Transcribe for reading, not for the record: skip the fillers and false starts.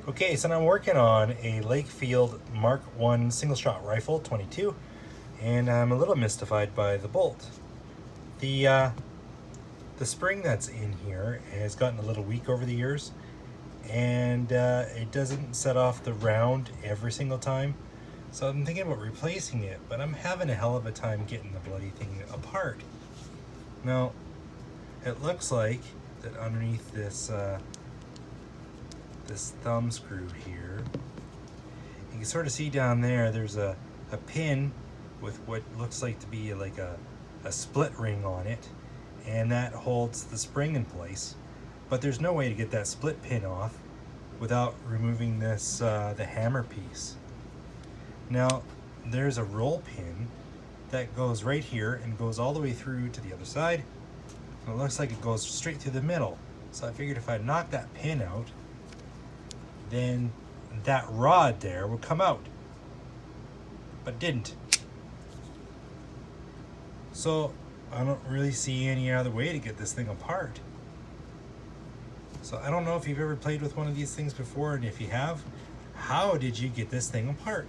Okay, so now I'm working on a Lakefield Mk1 single shot rifle, 22, and I'm a little mystified by the bolt. The spring that's in here has gotten a little weak over the years, and it doesn't set off the round every single time. So I'm thinking about replacing it, but I'm having a hell of a time getting the bloody thing apart. Now, it looks like that underneath this this thumb screw here, you can sort of see down there, there's a pin with what looks like to be like a split ring on it, and that holds the spring in place. But there's no way to get that split pin off without removing this the hammer piece. Now, there's a roll pin that goes right here and goes all the way through to the other side. And it looks like it goes straight through the middle. So I figured if I knock that pin out, then that rod there would come out. But it didn't. So I don't really see any other way to get this thing apart. So I don't know if you've ever played with one of these things before, and if you have, how did you get this thing apart?